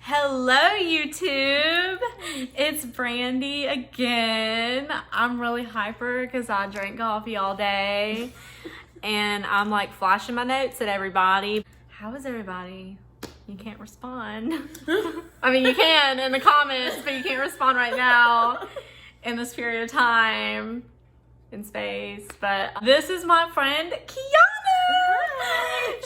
Hello, YouTube. It's Brandy again. I'm really hyper because I drank coffee all day and I'm like flashing my notes at everybody. How is everybody? You can't respond. I mean, you can in the comments, but you can't respond right now in this period of time in space. But this is my friend Kiana.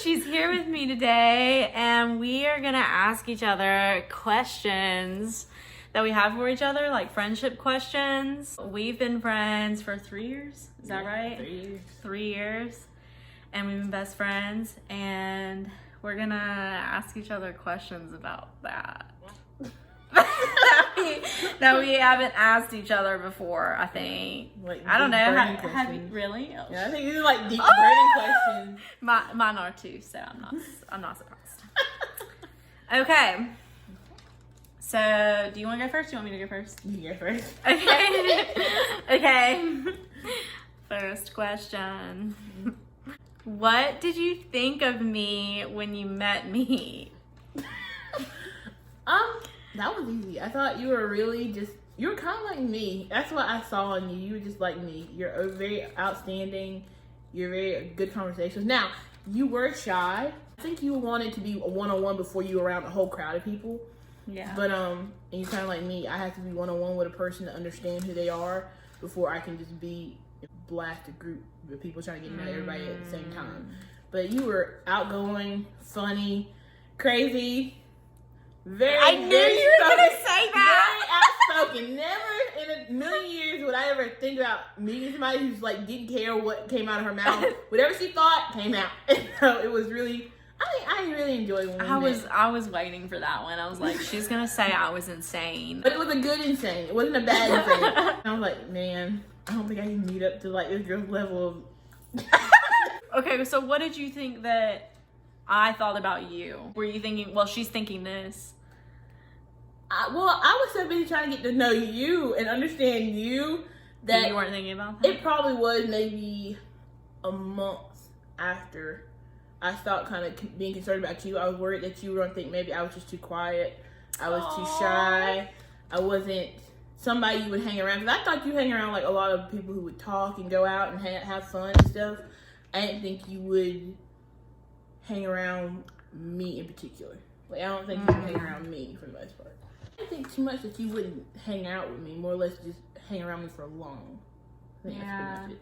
She's here with me today, and we are gonna ask each other questions that we have for each other, like friendship questions. We've been friends for 3 years. Is that right? 3 years. 3 years, and we've been best friends, and we're gonna ask each other questions about that. that we haven't asked each other before, I think. Like I don't know. deep burning Have you questions. really? Oh, Yeah, I think these are like deep burning questions. Mine are too, so I'm not surprised. Okay. So, do you want to go first? Do you want me to go first? You go first. Okay. Okay. First question. What did you think of me when you met me? That was easy. I thought you were really you were kind of like me. That's what I saw in you. You were just like me. You're very outstanding. You're very good conversations. Now, you were shy. I think you wanted to be a one-on-one before you were around a whole crowd of people. Yeah. But and you kind of like me. I have to be one-on-one with a person to understand who they are before I can just be blast a group of people trying to get to know everybody at the same time. But you were outgoing, funny, crazy, very. I knew you were gonna say that. Very outspoken. Never in a million years would I ever think about meeting somebody who's like didn't care what came out of her mouth. Whatever she thought came out. So it was really. I really enjoyed when we met. I was waiting for that one. I was like, she's gonna say I was insane. But it was a good insane. It wasn't a bad insane. I was like, man, I don't think I can meet up to like this girl's level of. Okay, so what did you think that I thought about you? Were you thinking, well, she's thinking this? I was so busy trying to get to know you and understand you that You weren't thinking about that? it probably was maybe a month after I stopped kind of being concerned about you. I was worried that you were going to think maybe I was just too quiet. I was too shy. I wasn't somebody you would hang around. Because I thought you hang around like a lot of people who would talk and go out and have fun and stuff. I didn't think you would hang around me in particular. Like, I don't think you would hang around me for the most part. I didn't think too much that you wouldn't hang out with me. More or less just hang around me for long. I think that's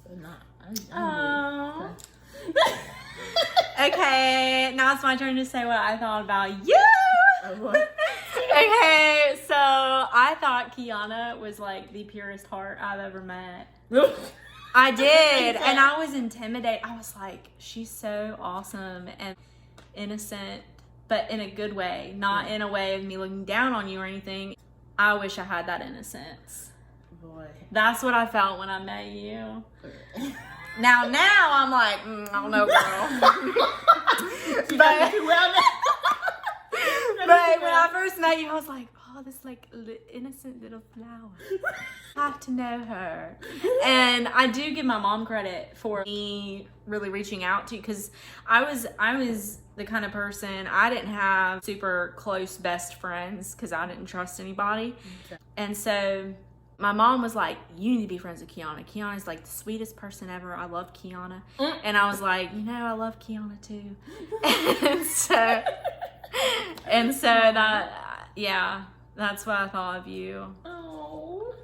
pretty much it. So, Oh. Okay, now it's my turn to say what I thought about you. Oh, boy. Okay, so I thought Kiana was like the purest heart I've ever met. I did, and I was intimidated. I was like, she's so awesome and innocent, but in a good way, not in a way of me looking down on you or anything. I wish I had that innocence. Boy. That's what I felt when I met you. Now I'm like, I don't know, girl. But too well But when I first met you, I was like, oh, this like innocent little flower. I have to know her. And I do give my mom credit for me really reaching out to you, because I was the kind of person, I didn't have super close best friends because I didn't trust anybody. Okay. And so my mom was like, you need to be friends with Kiana. Kiana's like the sweetest person ever. I love Kiana. And I was like, I love Kiana too. and so that, yeah, that's what I thought of you. Oh,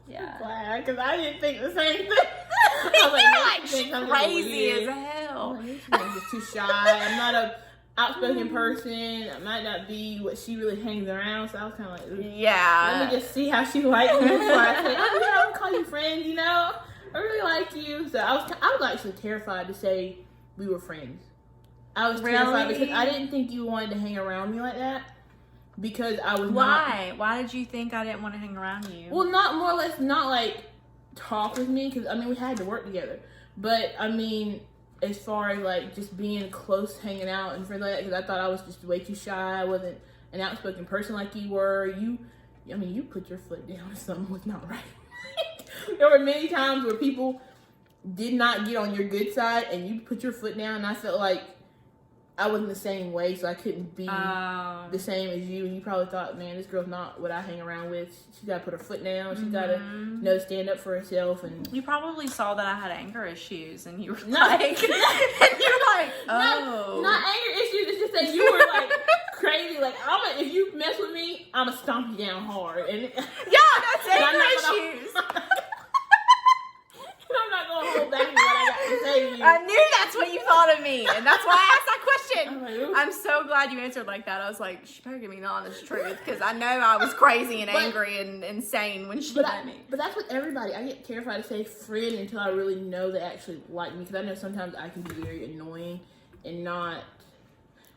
Yeah. glad, because I didn't think the same thing. You're I was like crazy as hell. I'm just too shy. I'm not a outspoken person. I might not be what she really hangs around. So I was kind of like, Yeah. let me just see how she likes me before I say, oh yeah, I'll call you friend. I really like you. So I was actually terrified to say we were friends. I was terrified Really? because I didn't think you wanted to hang around me like that. Because I was Why? Why did you think I didn't want to hang around you? Well, not more or less, not like talk with me, because I mean we had to work together. But I mean, as far as like just being close, hanging out and friends like that, because I thought I was just way too shy. I wasn't an outspoken person like you were. You put your foot down if something was not right. There were many times where people did not get on your good side, and you put your foot down, and I felt like I wasn't the same way, so I couldn't be Oh. the same as you. And you probably thought, man, this girl's not what I hang around with. She's got to put her foot down. She's got to know to stand up for herself. And You probably saw that I had anger issues, and you were No. like, and you were like, oh. not anger issues. It's just that you were like crazy. Like, if you mess with me, I'm going to stomp you down hard. And Yeah, that's And I'm anger not gonna- issues. I'm not going to hold back what I got to say to you. I knew that's what you thought of me, and that's why I asked that question. I'm like, ooh. I'm so glad you answered like that. I was like, she better give me the honest truth, because I know I was crazy and But- angry and insane when she But, met me. but that's with everybody. I get terrified to say friend until I really know they actually like me. Because I know sometimes I can be very annoying and not.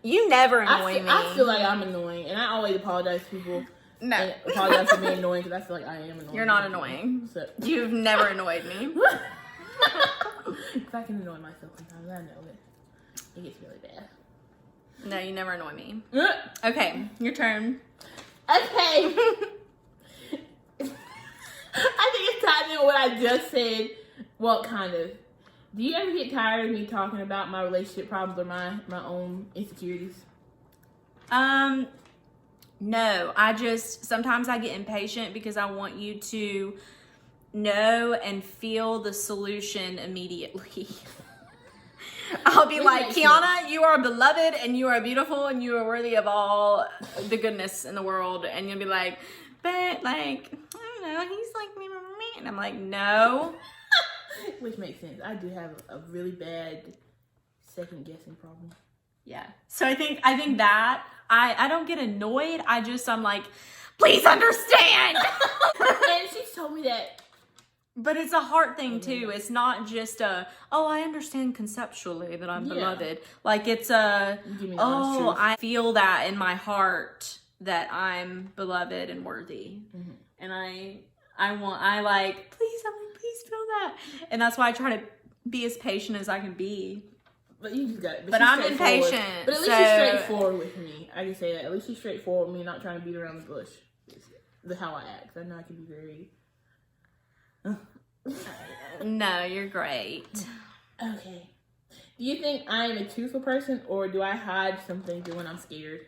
You never annoy me. I feel like I'm annoying. And I always apologize to people. No. And apologize for being annoying because I feel like I am annoying. You're not annoying. So. You've never annoyed me. If I can annoy myself sometimes, I know it. It gets really bad. No, you never annoy me. Okay. Okay, your turn. I think it's tied in what I just said. Well, kind of. Do you ever get tired of me talking about my relationship problems or my own insecurities? No, sometimes I get impatient because I want you to know and feel the solution immediately. I'll be like, Kiana, you are beloved and you are beautiful and you are worthy of all the goodness in the world. And you'll be like, but like, I don't know, he's like me. And I'm like, no. Which makes sense. I do have a really bad second guessing problem. Yeah. So I think that I don't get annoyed. I'm like, please understand. And she's told me that. But it's a heart thing too. It's not just I understand conceptually that I'm Yeah. beloved. Like it's a, You give me the honest truth. I feel that in my heart that I'm beloved and worthy. Mhm. And I like, please feel that. And that's why I try to be as patient as I can be. But you just got. But she's I'm straightforward. impatient, But at least so- she's straightforward with me. I can say that. At least she's straightforward with me, not trying to beat around the bush. It's how I act. I know I can be very. No, you're great. Okay. Do you think I am a truthful person, or do I hide some things when I'm scared?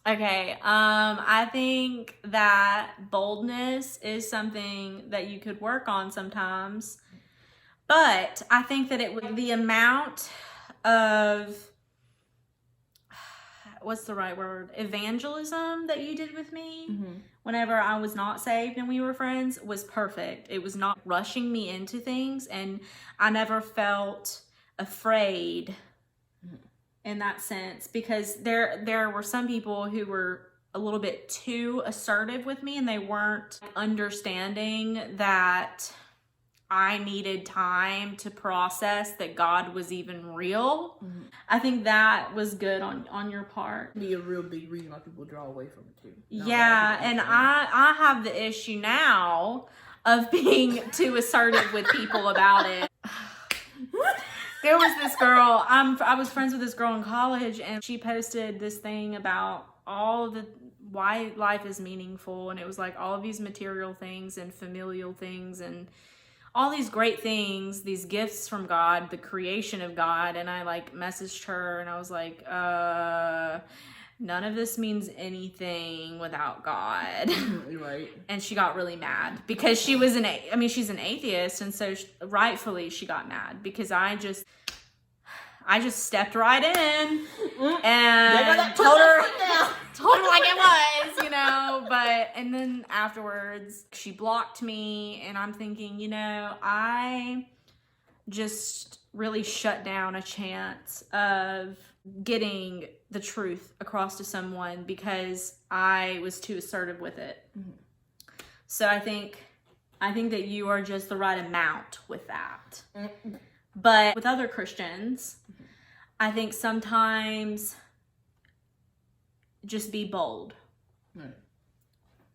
Okay, I think that boldness is something that you could work on sometimes, but I think that the amount of, what's the right word, evangelism that you did with me whenever I was not saved and we were friends was perfect. It was not rushing me into things, and I never felt afraid in that sense, because there were some people who were a little bit too assertive with me, and they weren't understanding that I needed time to process that God was even real. I think that was good on your part. Be a real big reason why people draw away from it too. Yeah, and I have the issue now of being too assertive with people about it. There was this girl, I was friends with this girl in college, and she posted this thing about why life is meaningful, and it was like all of these material things and familial things and all these great things, these gifts from God, the creation of God. And I like messaged her and I was like, none of this means anything without God. You're right. And she got really mad because she was she's an atheist, and so rightfully she got mad because I just stepped right in and told her like it was, and then afterwards she blocked me, and I'm thinking, I just really shut down a chance of getting the truth across to someone because I was too assertive with it. So I think that you are just the right amount with that. But with other Christians, I think sometimes just be bold.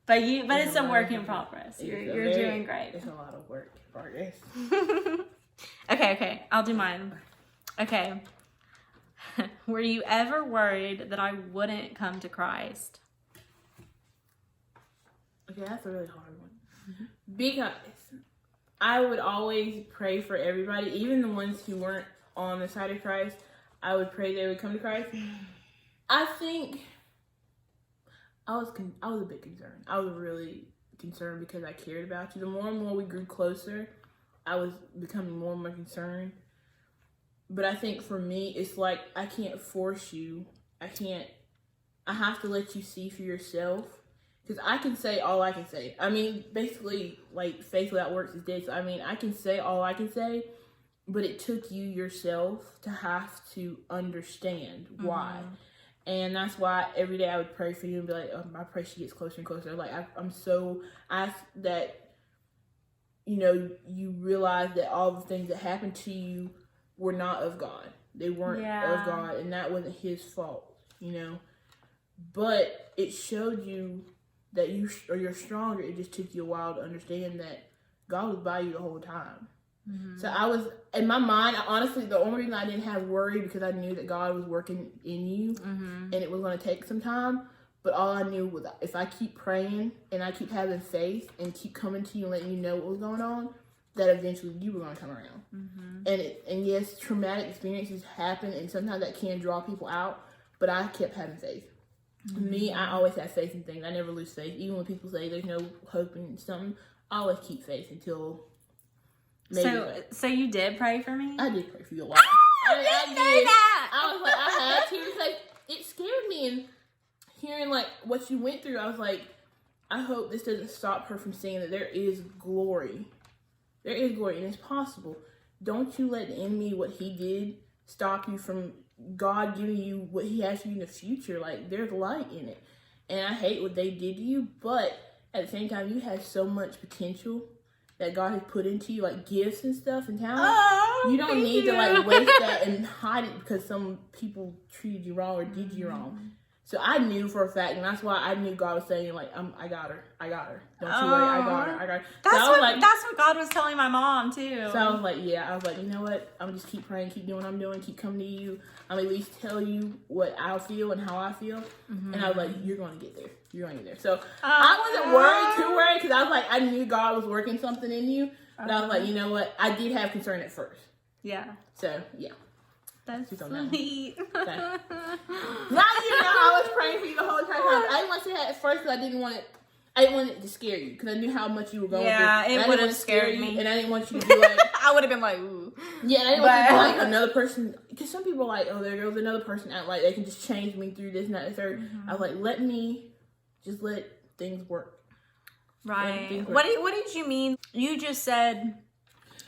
But it's a work in progress. You're doing great. It's a lot of work in progress. Okay, I'll do mine. Okay. Were you ever worried that I wouldn't come to Christ? Okay, that's a really hard one. Because I would always pray for everybody, even the ones who weren't on the side of Christ. I would pray they would come to Christ. I think I was a bit concerned. I was really concerned because I cared about you. The more and more we grew closer, I was becoming more and more concerned. But I think for me, it's like I can't force you. I have to let you see for yourself. Because I can say all I can say. I mean, basically, like, faith without works is dead. So, I mean, I can say all I can say, but it took you yourself to have to understand why. And that's why every day I would pray for you and be like, oh, I pray she gets closer and closer. Like, I ask that, you know, you realize that all the things that happened to you were not of God. They weren't of God, and that wasn't his fault, you know. But it showed you that you're stronger. It just took you a while to understand that God was by you the whole time. So I was, in my mind, honestly, the only reason I didn't have worry because I knew that God was working in you and it was going to take some time. But all I knew was if I keep praying and I keep having faith and keep coming to you and letting you know what was going on, that eventually you were going to come around. And yes, traumatic experiences happen and sometimes that can draw people out, but I kept having faith. Me, I always have faith in things. I never lose faith. Even when people say there's no hope in something, I always keep faith until maybe. So you did pray for me? I did pray for you a lot. I did. That. I was like, I had to because it scared me. And hearing like what you went through, I was like, I hope this doesn't stop her from seeing that there is glory. There is glory, and it's possible. Don't you let the enemy, what he did, stop you from God giving you what he has for you in the future. Like, there's light in it. And I hate what they did to you, but at the same time, you have so much potential that God has put into you, like gifts and stuff and talent. Oh, you don't need to like waste that and hide it because some people treated you wrong or did you wrong. So I knew for a fact, and that's why I knew God was saying, like, I got her. Don't you worry, I got her. That's what God was telling my mom, too. So I was like, you know what? I'm just keep praying, keep doing what I'm doing, keep coming to you. I'll at least tell you what I feel and how I feel. And I was like, you're going to get there. You're going to get there. So I wasn't too worried, because I was like, I knew God was working something in you. But I was like, you know what? I did have concern at first. Yeah. So, yeah. That's sweet. Okay. Now you know I was praying for you the whole entire time. I didn't want to say that at first because I didn't want it to scare you because I knew how much you were going through. Yeah, it would have scared me. And I didn't want you to be like... I would have been like, ooh. Yeah, and I didn't want you to be like another person... Because some people are like, oh, there goes another person out. Like, they can just change me through this and that and third. I was like, let things work. Right. What did you mean? You just said...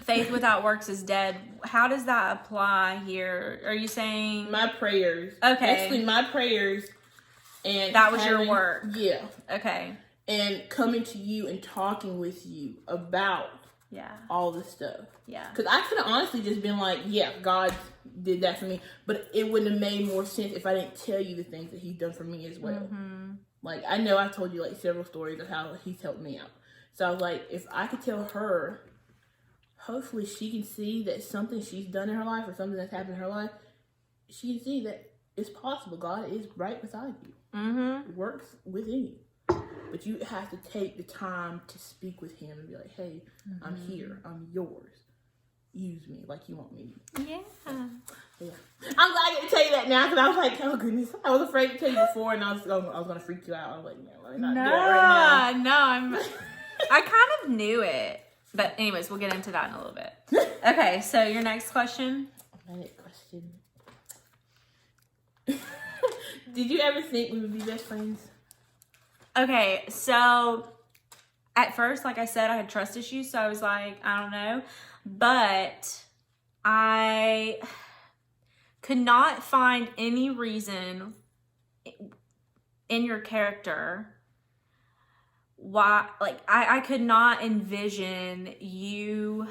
faith without works is dead. How does that apply here? Are you saying my prayers? Okay, actually, my prayers, and that was your work. Yeah. Okay. And coming to you and talking with you about all this stuff. Yeah. Because I could have honestly just been like, yeah, God did that for me, but it wouldn't have made more sense if I didn't tell you the things that He's done for me as well. Like, I know I told you like several stories of how He's helped me out. So I was like, if I could tell her. Hopefully she can see that something she's done in her life or something that's happened in her life, she can see that it's possible. God is right beside you. Works within you. But you have to take the time to speak with Him and be like, hey, I'm here. I'm yours. Use me like you want me. Yeah. I'm glad I get to tell you that now because I was like, oh goodness. I was afraid to tell you before and I was going to freak you out. I was like, no, let me not do it right now. No, I kind of knew it. But anyways, we'll get into that in a little bit. Okay, so your next question? My next question. Did you ever think we would be best friends? Okay, so at first, like I said, I had trust issues. So I was like, I don't know. But I could not find any reason in your character why, like, I could not envision you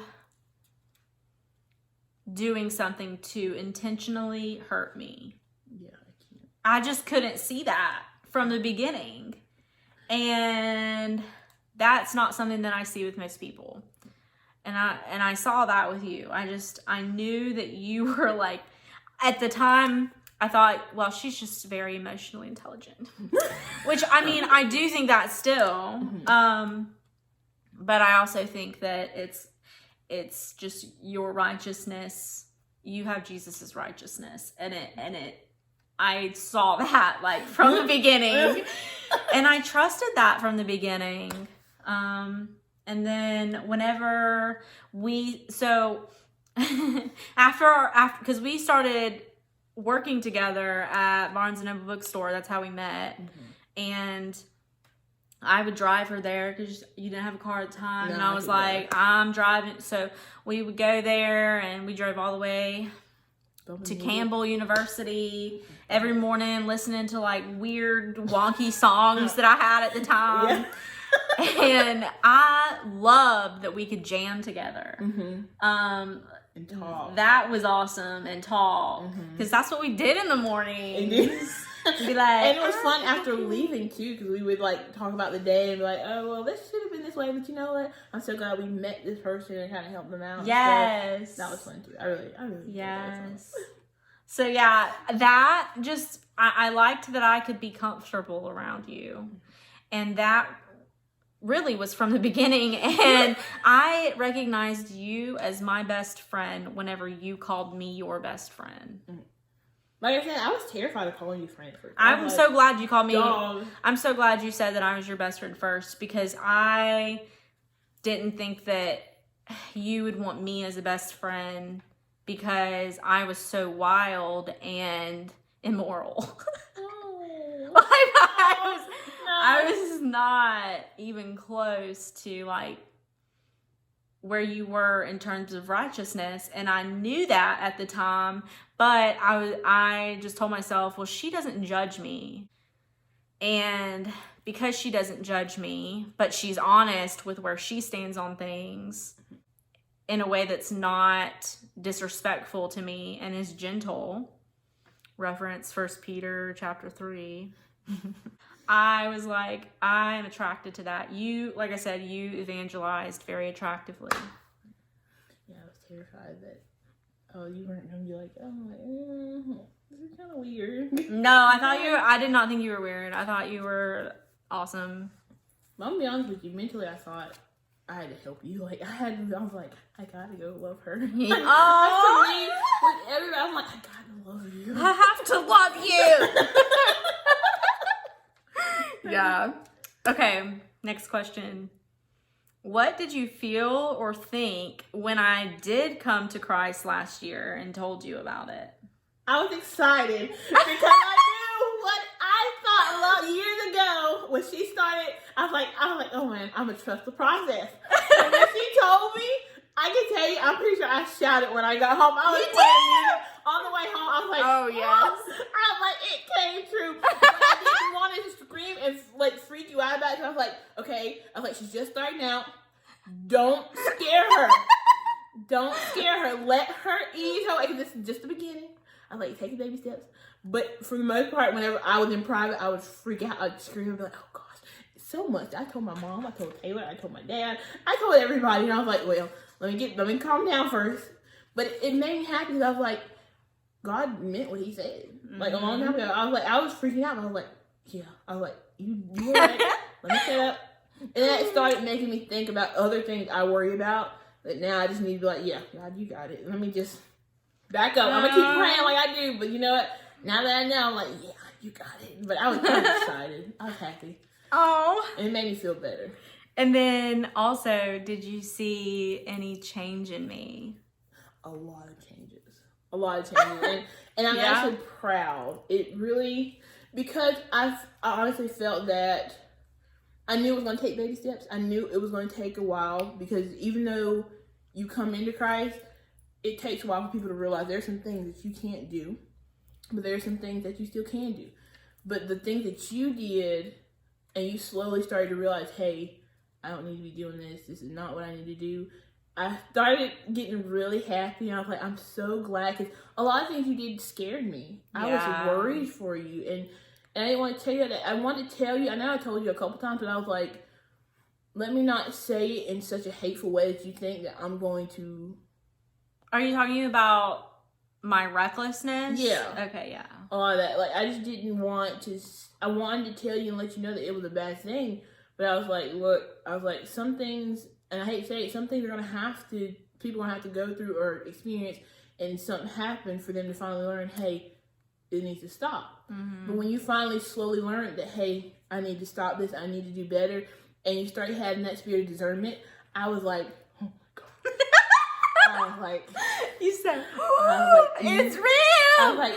doing something to intentionally hurt me. Yeah, I can't. I just couldn't see that from the beginning. And that's not something that I see with most people. And I saw that with you. I knew that you were like, at the time, I thought, well, she's just very emotionally intelligent. Which, I mean, I do think that still. But I also think that it's just your righteousness you have Jesus's righteousness, and I saw that like from the beginning, and I trusted that from the beginning. And then whenever after because we started working together at Barnes and Noble bookstore, that's how we met, and I would drive her there because you didn't have a car at the time, and I was like, I'm driving. So we would go there, and we drove all the way to Campbell University every morning, listening to like weird, wonky songs that I had at the time. And I loved that we could jam together. And talk. That was awesome, and talk, because that's what we did in the morning. Be like, and it was fun after leaving too, because we would like talk about the day and be like, oh well, this should have been this way, but you know what? I'm so glad we met this person and kind of helped them out. Yes, so that was fun too. I really yes. So yeah, that just I liked that I could be comfortable around you, and that really was from the beginning. And I recognized you as my best friend whenever you called me your best friend. Like I said, I was terrified of calling you friend first. I'm so glad you called me. Dog. I'm so glad you said that I was your best friend first, because I didn't think that you would want me as a best friend because I was so wild and immoral. I was not even close to like where you were in terms of righteousness, and I knew that at the time, but I just told myself, well, she doesn't judge me, and because she doesn't judge me, but she's honest with where she stands on things in a way that's not disrespectful to me and is gentle, reference 1 Peter chapter 3. I was like, I'm attracted to that. You, like I said, you evangelized very attractively. Yeah, I was terrified that, you weren't going to be like, this is kind of weird. No, I did not think you were weird. I thought you were awesome. But I'm going to be honest with you, mentally I thought I had to help you. Like, I was like, I got to go love her. Oh! With everybody, I'm like, I got to love you. I have to love you. Yeah. Okay, next question. What did you feel or think when I did come to Christ last year and told you about it? I was excited because I knew what I thought a lot years ago when she started. I was like, oh man, I'm gonna trust the process. And when she told me, I can tell you, I'm pretty sure I shouted when I got home. I was playing music on the way home. I was like, oh yes. I was like, it came true. But I didn't want to scream and like freak you out about it. So I was like, okay. I was like, she's just starting out. Don't scare her. Don't scare her. Let her ease her way. Because this is just the beginning. I was like, take baby steps. But for the most part, whenever I was in private, I would freak out. I'd scream and be like, oh gosh, it's so much. I told my mom. I told Taylor. I told my dad. I told everybody. And I was like, well, let me calm down first. But it made me happy because I was like, God meant what he said. Like a long time ago, I was freaking out. But I was like, yeah. I was like, you were right. Let me shut up. And that started making me think about other things I worry about. But now I just need to be like, yeah, God, you got it. Let me just back up. I'm going to keep praying like I do. But you know what? Now that I know, I'm like, yeah, you got it. But I was kind of excited. I was happy. Oh. And it made me feel better. And then also, did you see any change in me? A lot of changes. And I'm actually proud. It really, because I honestly felt that I knew it was going to take baby steps. I knew it was going to take a while, because even though you come into Christ, it takes a while for people to realize there's some things that you can't do, but there's some things that you still can do. But the things that you did, and you slowly started to realize, hey, I don't need to be doing this. This is not what I need to do. I started getting really happy. And I was like, I'm so glad, because a lot of things you did scared me. I was worried for you. And I didn't want to tell you that. I wanted to tell you. I know I told you a couple times, but I was like, let me not say it in such a hateful way that you think that I'm going to. Are you talking about my recklessness? Yeah. Okay, yeah. All that. Like, I just didn't want to. I wanted to tell you and let you know that it was a bad thing. But I was like, look, some things, and I hate to say it, some things people are going to have to go through or experience and something happened for them to finally learn, hey, it needs to stop. Mm-hmm. But when you finally slowly learn that, hey, I need to stop this, I need to do better, and you start having that spirit of discernment, I was like, oh my God. I was like, You said, it's real. I was like,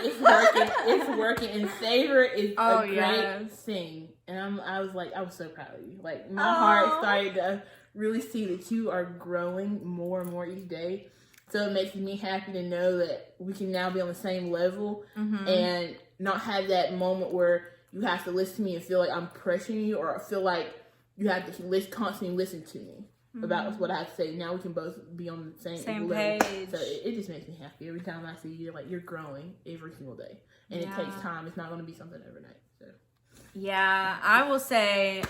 it's working, and favor is a great yes. thing. And I was so proud of you. Like, my heart started to really see that you are growing more and more each day. So it makes me happy to know that we can now be on the same level and not have that moment where you have to listen to me and feel like I'm pressuring you, or feel like you have to constantly listen to me about what I have to say. Now we can both be on the same level. Page. So it just makes me happy every time I see you. Like, you're growing every single day, and it takes time. It's not going to be something overnight. So yeah, I will say,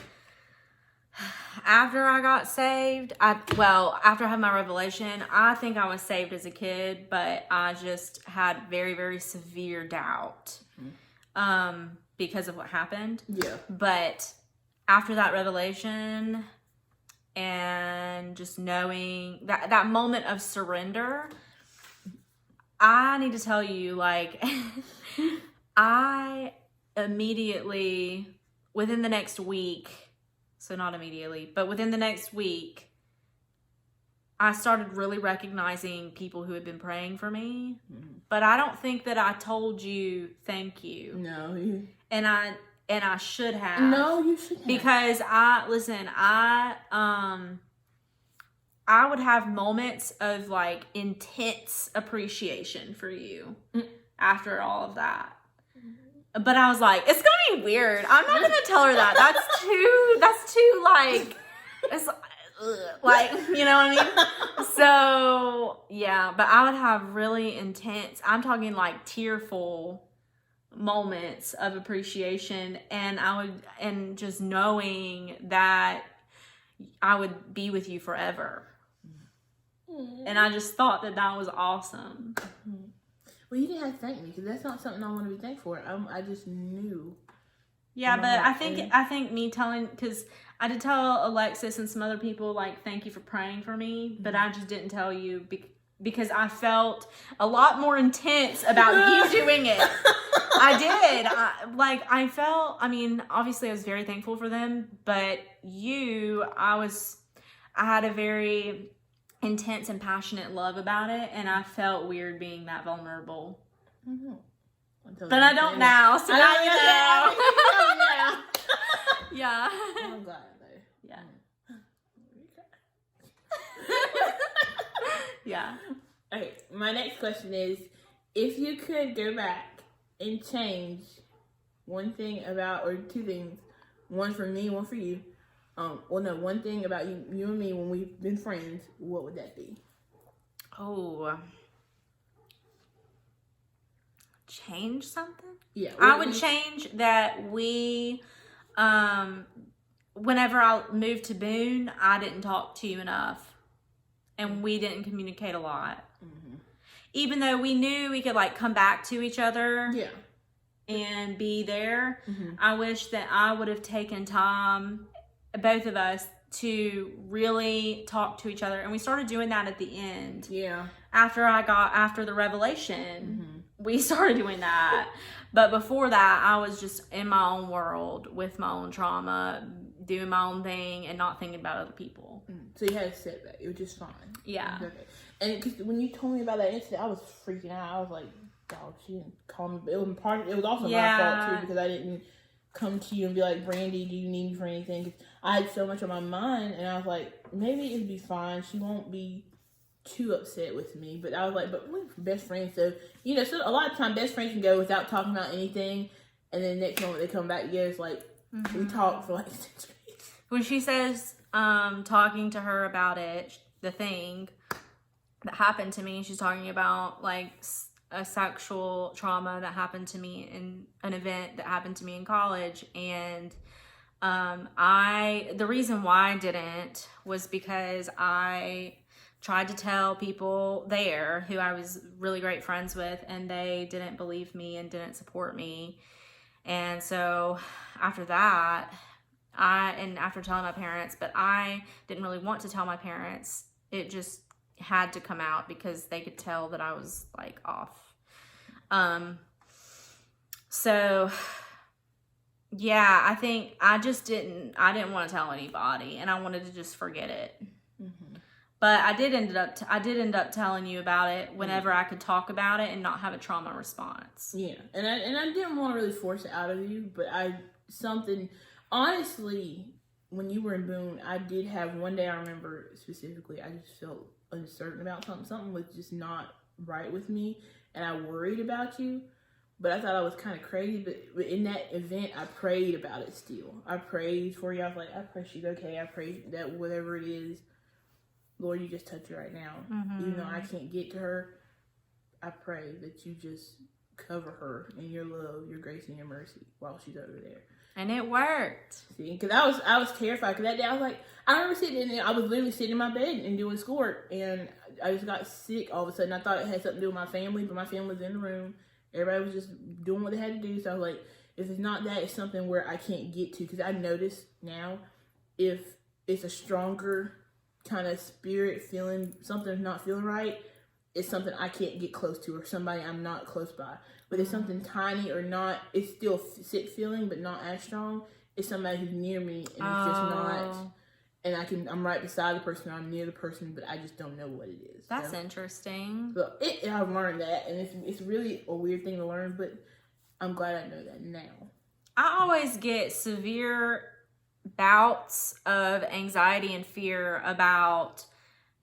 after I got saved, after I had my revelation, I think I was saved as a kid, but I just had very, very severe doubt because of what happened. Yeah. But after that revelation and just knowing that moment of surrender, I need to tell you, like, I immediately, within the next week, so not immediately, but within the next week, I started really recognizing people who had been praying for me. But I don't think that I told you thank you. No. And I should have. No, you should have. Because I would have moments of, like, intense appreciation for you after all of that. But I was like, it's gonna be weird. I'm not gonna tell her that. That's too like, it's like, you know what I mean? So yeah, but I would have really intense, I'm talking like tearful moments of appreciation, and just knowing that I would be with you forever. And I just thought that was awesome. Well, you didn't have to thank me, because that's not something I want to be thankful for. I just knew. Yeah, but I think me telling, because I did tell Alexis and some other people, like, thank you for praying for me, but I just didn't tell you because I felt a lot more intense about you doing it. I did. I mean, obviously I was very thankful for them, but I had a very intense and passionate love about it, and I felt weird being that vulnerable. But I don't now, so now you know. Yeah. I'm glad though. Yeah. Yeah. Okay, my next question is, if you could go back and change one thing about, or two things, one for me, one for you, one thing about you and me when we've been friends, what would that be? Oh. Change something? Yeah. I would change that we, whenever I moved to Boone, I didn't talk to you enough. And we didn't communicate a lot. Even though we knew we could, like, come back to each other. Yeah. And be there. I wish that I would have taken time, both of us, to really talk to each other. And we started doing that at the end. Yeah. After the revelation, we started doing that. But before that, I was just in my own world with my own trauma, doing my own thing and not thinking about other people. So you had a setback. It was just fine. Yeah. Okay. And cause when you told me about that incident, I was freaking out. I was like, dog, she didn't call me. It was also my fault too, because I didn't come to you and be like, Brandy, do you need me for anything? 'Cause I had so much on my mind, and I was like, maybe it'll be fine. She won't be too upset with me. But I was like, but we're best friends, so so a lot of times best friends can go without talking about anything, and then the next moment they come back together. It's like we talk for like 6 weeks. When she says talking to her about it, the thing that happened to me, she's talking about like a sexual trauma that happened to me in an event that happened to me in college. And the reason why I didn't was because I tried to tell people there who I was really great friends with, and they didn't believe me and didn't support me. And so after that, after telling my parents, but I didn't really want to tell my parents, it just had to come out because they could tell that I was like off. So yeah, I think I didn't want to tell anybody, and I wanted to just forget it. Mm-hmm. But I did end up telling you about it whenever I could talk about it and not have a trauma response. Yeah, and I didn't want to really force it out of you, but honestly, when you were in Boone, I did have one day I remember specifically, I just felt uncertain about something. Something was just not right with me, and I worried about you. But I thought I was kind of crazy. But in that event, I prayed about it still. I prayed for you. I was like, I pray she's okay. I pray that whatever it is, Lord, you just touch her right now. Mm-hmm. Even though I can't get to her, I pray that you just cover her in your love, your grace, and your mercy while she's over there. And it worked. See, because I was terrified. Because that day I was like, I remember sitting in there. I was literally sitting in my bed and doing schoolwork, and I just got sick all of a sudden. I thought it had something to do with my family, but my family was in the room. Everybody was just doing what they had to do. So I was like, if it's not that, it's something where I can't get to. Because I notice now, if it's a stronger kind of spirit feeling, something's not feeling right, it's something I can't get close to, or somebody I'm not close by. But it's something tiny or not, it's still sick feeling, but not as strong. It's somebody who's near me, and it's just not. And I'm right beside the person, or I'm near the person, but I just don't know what it is. That's interesting. So I've learned that, and it's really a weird thing to learn, but I'm glad I know that now. I always get severe bouts of anxiety and fear about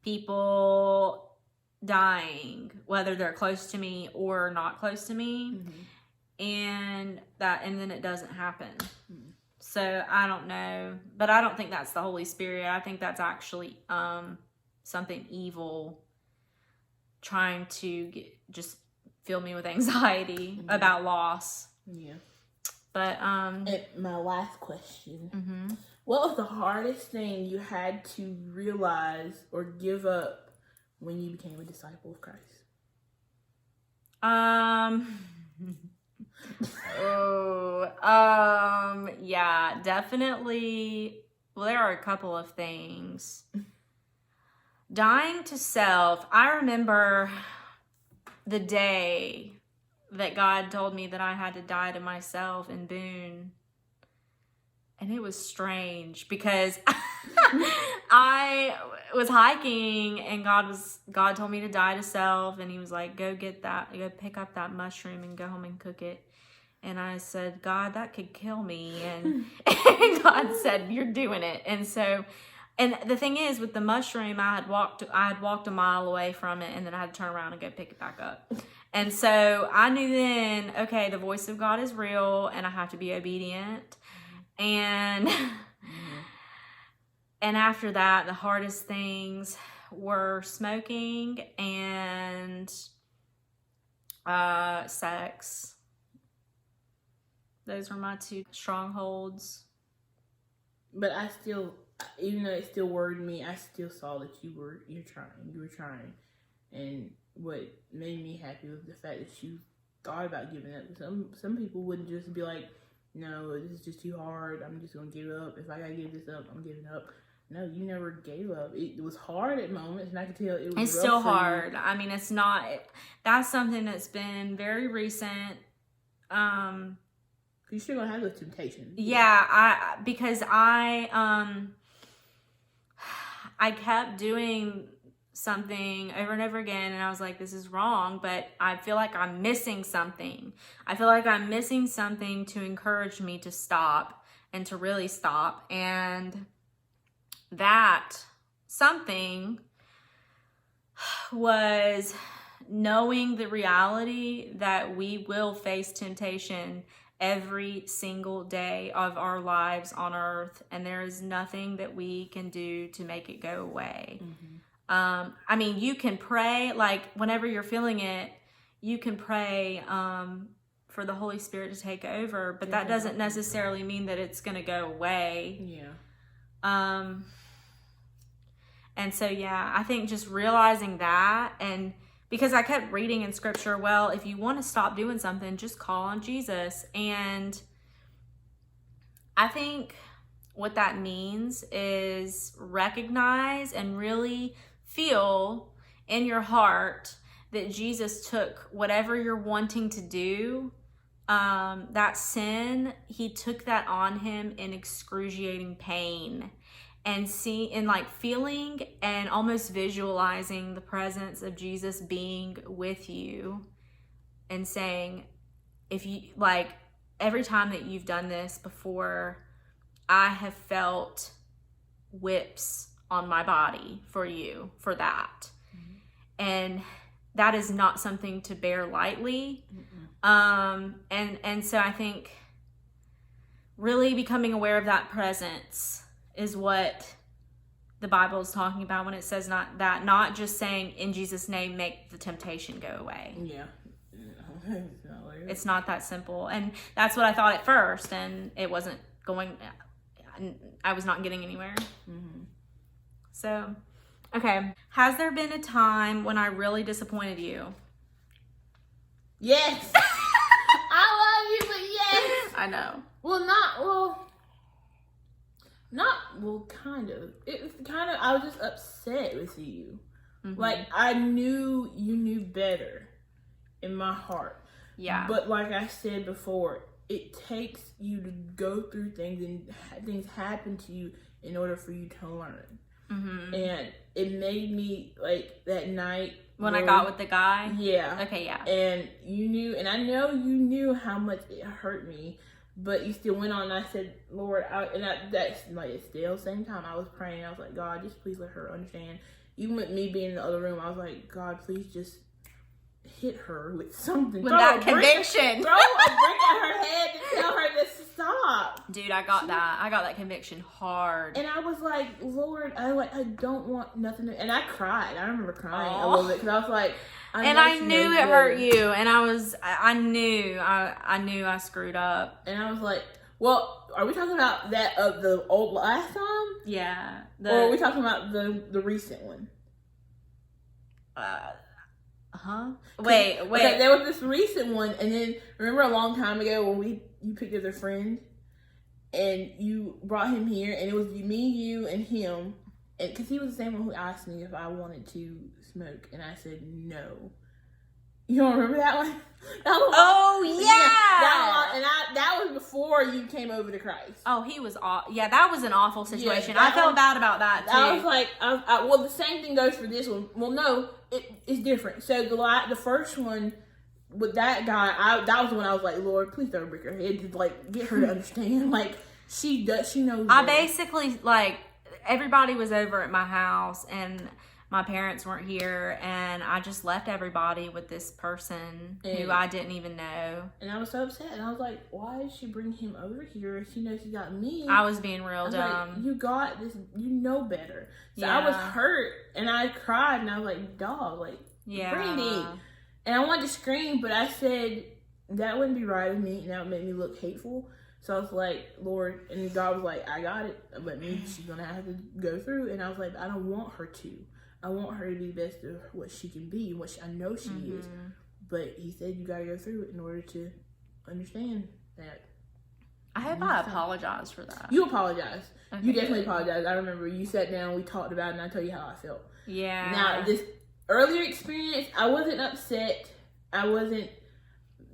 people dying, whether they're close to me or not close to me. Mm-hmm. And then it doesn't happen. Mm-hmm. So I don't know, but I don't think that's the Holy Spirit. I think that's actually something evil trying to just fill me with anxiety mm-hmm. about loss. Yeah. But and my last question. Mm-hmm. What was the hardest thing you had to realize or give up when you became a disciple of Christ? Yeah, definitely. Well, there are a couple of things. Dying to self. I remember the day that God told me that I had to die to myself in Boone. And it was strange because I was hiking and God told me to die to self, and he was like, go pick up that mushroom and go home and cook it. And I said, God, that could kill me. And God said, you're doing it. And so, and the thing is with the mushroom, I had walked a mile away from it, and then I had to turn around and go pick it back up. And so I knew then, okay, the voice of God is real and I have to be obedient. And and after that, the hardest things were smoking and sex. Those were my two strongholds. But I still, even though it still worried me, I still saw that you were trying. And what made me happy was the fact that you thought about giving up. Some people wouldn't just be like, no, this is just too hard, I'm just gonna give up. If I gotta give this up, I'm giving up. No, you never gave up. It was hard at moments, and I could tell it was. It's still hard. I mean, it's not. That's something that's been very recent. You're still gonna have those temptations. Yeah, because I kept doing something over and over again, and I was like, this is wrong, but I feel like I'm missing something. I feel like I'm missing something to encourage me to stop and to really stop. And that something was knowing the reality that we will face temptation every single day of our lives on earth, and there is nothing that we can do to make it go away. Mm-hmm. I mean, you can pray, like whenever you're feeling it, you can pray for the Holy Spirit to take over, but that doesn't necessarily mean that it's going to go away. Yeah. And so, yeah, I think just realizing that, and because I kept reading in scripture, well, if you want to stop doing something, just call on Jesus. And I think what that means is recognize and really feel in your heart that Jesus took whatever you're wanting to do, that sin, he took that on him in excruciating pain, and feeling and almost visualizing the presence of Jesus being with you and saying, if you every time that you've done this before, I have felt whips on my body for you for that. And that is not something to bear lightly. And so I think really becoming aware of that presence is what the Bible is talking about when it says not just saying in Jesus' name make the temptation go away. Yeah. It's not that simple. And that's what I thought at first, and it wasn't going, I was not getting anywhere. So, okay. Has there been a time when I really disappointed you? Yes. I love you, but yes. I know. Kind of. It was kind of, I was just upset with you. Like, I knew you knew better in my heart. Yeah. But like I said before, it takes you to go through things and things happen to you in order for you to learn. And it made me, like, that night when I got with the guy. Yeah. Okay. Yeah. And you knew, and I know you knew how much it hurt me, but you still went on. And I said, Lord, that's like still the same time I was praying. I was like, God, just please let her understand. Even with me being in the other room, I was like, God, please just hit her with something. With that conviction. Throw a brick at her head and tell her to stop. Dude, I got that conviction hard. And I was like, Lord, I don't want nothing to, and I cried. I remember crying a little bit because I was like, I knew it hurt you, and I knew I screwed up. And I was like, well, are we talking about that of the old last time? Yeah. Or are we talking about the recent one? Wait. Okay, there was this recent one, and then remember a long time ago when you picked up a friend, and you brought him here, and it was me, you, and him, and because he was the same one who asked me if I wanted to smoke, and I said no. You don't remember that one? That was before you came over to Christ. Oh, he was yeah, that was an awful situation. Yeah, I felt bad about that too. I was like, well, the same thing goes for this one. Well, no, it's different. So the first one with that guy, that was when I was like, Lord, please don't break her head to like get her to understand. Like she knows. I basically everybody was over at my house and my parents weren't here, and I just left everybody with this person who I didn't even know. And I was so upset, and I was like, why did she bring him over here if she knows she got me? I was being real dumb. Like, you got this, you know better. So yeah. I was hurt, and I cried, and I was like, dog, like, Brandy. And I wanted to scream, but I said, that wouldn't be right of me, and that would make me look hateful. So I was like, Lord, and God was like, I got it, but she's going to have to go through. And I was like, I don't want her to. I want her to be the best of what she can be, what I know she is. But he said you got to go through it in order to understand that. I hope I apologize for that. You apologize. Okay, you definitely apologize. I remember you sat down, we talked about it, and I told you how I felt. Yeah. Now, this earlier experience, I wasn't upset. I wasn't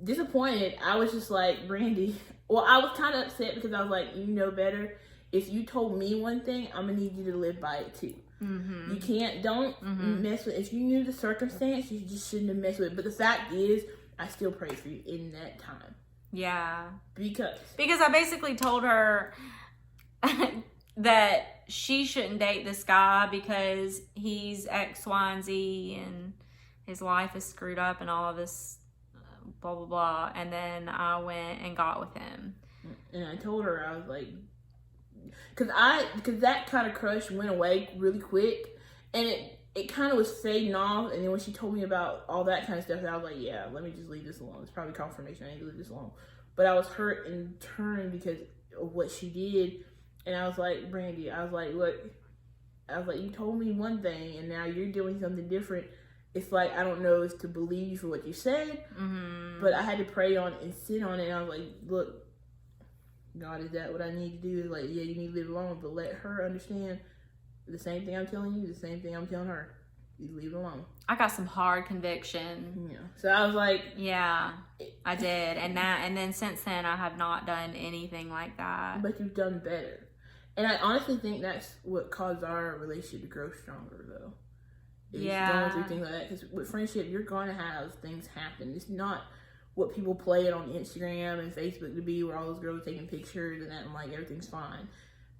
disappointed. I was just like, Brandy. Well, I was kind of upset because I was like, you know better. If you told me one thing, I'm going to need you to live by it too. You can't, don't mess with it. If you knew the circumstance, you just shouldn't have messed with it. But the fact is, I still prayed for you in that time. Yeah. Because I basically told her that she shouldn't date this guy because he's X, Y, and Z, and his life is screwed up and all of this blah, blah, blah. And then I went and got with him. And I told her, I was like, because that kind of crush went away really quick, and it kind of was fading off. And then when she told me about all that kind of stuff, I was like, yeah, let me just leave this alone. It's probably confirmation I need to leave this alone. But I was hurt in turn because of what she did. And I was like, Brandy, I was like, look, you told me one thing, and now you're doing something different. It's like, I don't know if to believe you for what you said, but I had to pray on it and sit on it. And I was like, look, God, is that what I need to do? Is like, yeah, you need to live alone, but let her understand the same thing I'm telling you, the same thing I'm telling her. you leave it alone. I got some hard conviction. Yeah. So I was like, yeah, I did. And then since then, I have not done anything like that. but you've done better. And I honestly think that's what caused our relationship to grow stronger, though. Is going through things like that. Because with friendship, you're going to have things happen. It's not what people play it on Instagram and Facebook to be, where all those girls are taking pictures and acting like everything's fine.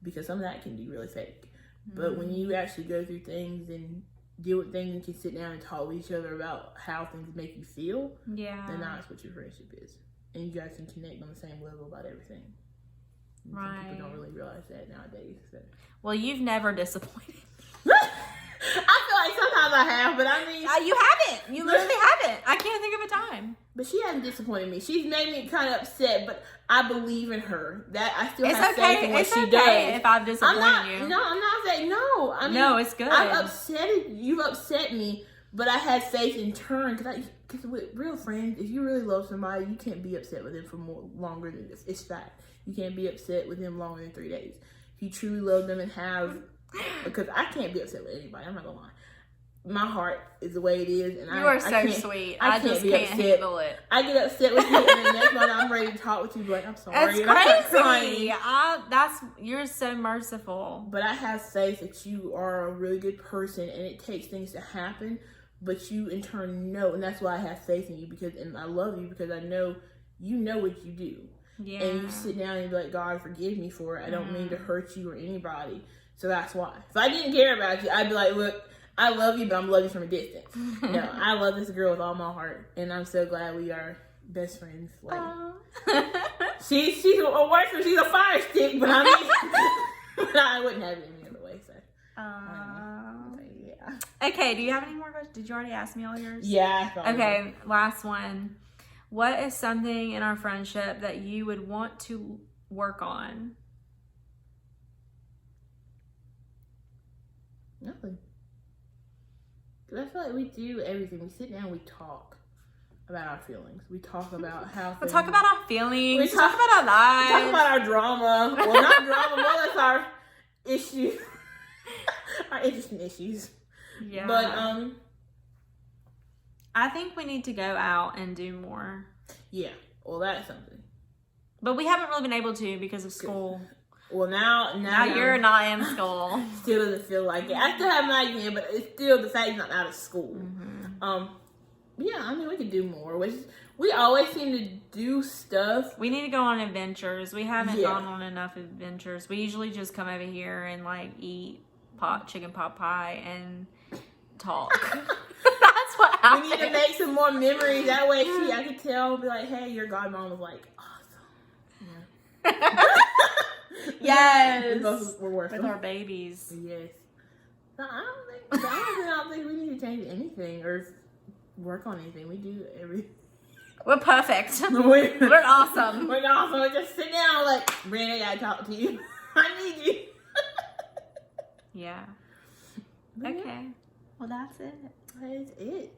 Because some of that can be really fake. But when you actually go through things and deal with things and can sit down and talk with each other about how things make you feel, then that's what your friendship is. And you guys can connect on the same level about everything. And some people don't really realize that nowadays. So. Well, you've never disappointed. I feel like sometimes I have, but I mean... you haven't. You literally haven't. I can't think of a time. But she hasn't disappointed me. She's made me kind of upset, but I believe in her. That I still It's have okay. faith in what It's she okay does. if I've disappointed you. No, I'm not saying no. I mean, No, it's good. I've upset you've upset me, but I had faith in turn because with real friends, if you really love somebody, you can't be upset with them for longer than this. It's fact. You can't be upset with them longer than 3 days. If you truly love them and have, because I can't be upset with anybody. I'm not gonna lie. My heart is the way it is, and you are so sweet. I just can't handle it. I get upset with you, and then next one I'm ready to talk with you. Like, I'm sorry. It's crazy. You're so merciful. But I have faith that you are a really good person, and it takes things to happen, but you in turn know, and that's why I have faith in you and I love you because I know you know what you do. Yeah. And you sit down and be like, God, forgive me for it. I don't mean to hurt you or anybody. So that's why. If I didn't care about you, I'd be like, look, I love you, but I'm loving you from a distance. No, I love this girl with all my heart, and I'm so glad we are best friends. Like, she's a worker, she's a fire stick, but I mean, but I wouldn't have it any other way. So, yeah. Okay, do you have any more questions? Did you already ask me all yours? Yeah. Okay, last one. What is something in our friendship that you would want to work on? Nothing. Because I feel like we do everything. We sit down, we talk about our feelings. We talk about how We talk about our feelings. We talk about our We lives. talk about our drama. Well, not drama, more or less our issues. Our interesting issues. Yeah. But, I think we need to go out and do more. yeah. Well, that's something. But we haven't really been able to because of school. Well, now you're not in school. Still doesn't feel like it. I still have my exam, but it's still the fact he's not out of school. Yeah, I mean, we could do more. We always seem to do stuff. We need to go on adventures. We haven't gone on enough adventures. We usually just come over here and like eat chicken pot pie and talk. That's what happens. We need to make some more memories. That way, I could tell, be like, hey, your godmom was like, awesome. Yeah. Yes. We're worth With our babies. Yes. So I don't think we need to change anything or work on anything. We do everything. We're perfect. We're awesome. We're awesome. We just sit down like, Brandon, I gotta talk to you. I need you. Yeah. Okay. Well, that's it. That is it.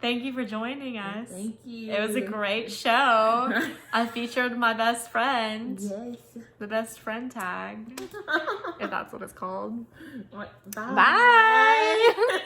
Thank you for joining us. Thank you. It was a great show. I featured my best friend. Yes. The best friend tag. If that's what it's called. Bye. Bye.